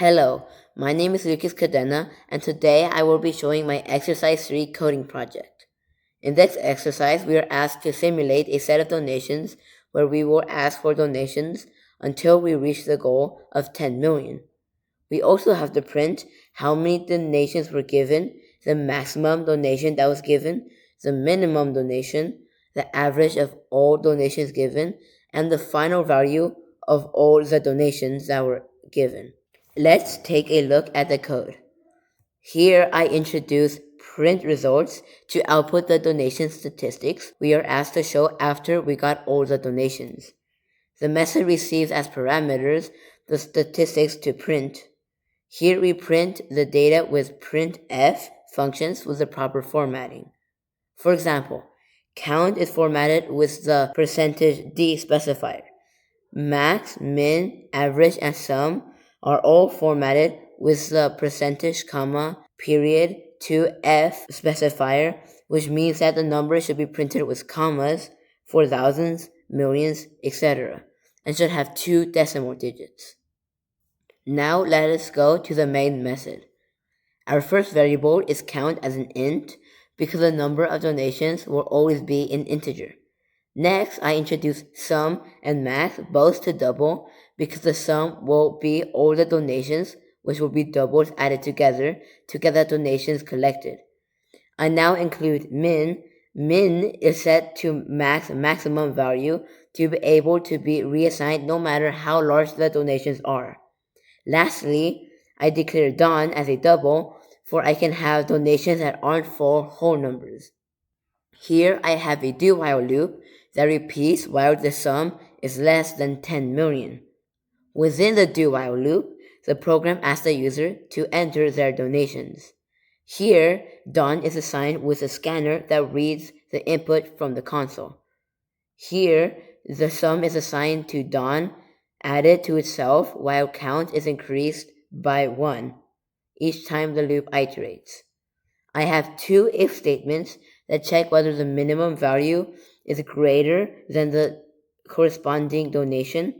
Hello, my name is Lucas Cadena, and today I will be showing my Exercise 3 coding project. In this exercise, we are asked to simulate a set of donations where we will ask for donations until we reach the goal of 10 million. We also have to print how many donations were given, the maximum donation that was given, the minimum donation, the average of all donations given, and the final value of all the donations that were given. Let's take a look at the code. Here I introduce print results to output the donation statistics we are asked to show after we got all the donations. The method receives as parameters the statistics to print. Here we print the data with printf functions with the proper formatting. For example, count is formatted with the %d specifier. Max, min, average, and sum are all formatted with the percentage, comma, period, to f specifier, which means that the number should be printed with commas for thousands, millions, etc., and should have 2 decimal digits. Now let us go to the main method. Our first variable is count as an int because the number of donations will always be an integer. Next, I introduce sum and max both to double because the sum will be all the donations, which will be doubles added together to get the donations collected. I now include min. Min is set to maximum value to be able to be reassigned no matter how large the donations are. Lastly, I declare don as a double for I can have donations that aren't for whole numbers. Here I have a do-while loop that repeats while the sum is less than 10 million. Within the do-while loop, the program asks the user to enter their donations. Here, Don is assigned with a scanner that reads the input from the console. Here, the sum is assigned to Don, added to itself while count is increased by 1 each time the loop iterates. I have 2 if statements that check whether the minimum value is greater than the corresponding donation,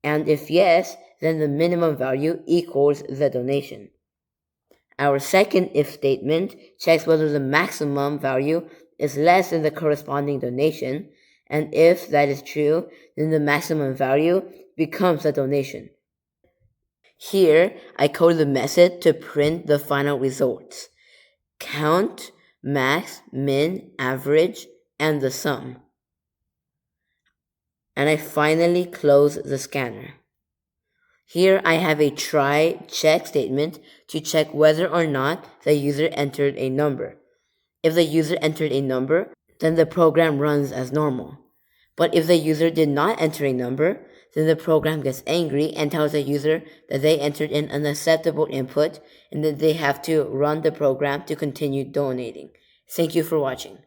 and if yes, then the minimum value equals the donation. Our second if statement checks whether the maximum value is less than the corresponding donation, and if that is true, then the maximum value becomes the donation. Here, I code the method to print the final results: count, max, min, average, and the sum. And I finally close the scanner. Here I have a try check statement to check whether or not the user entered a number. If the user entered a number, then the program runs as normal. But if the user did not enter a number, then the program gets angry and tells the user that they entered in an unacceptable input and that they have to run the program to continue donating. Thank you for watching.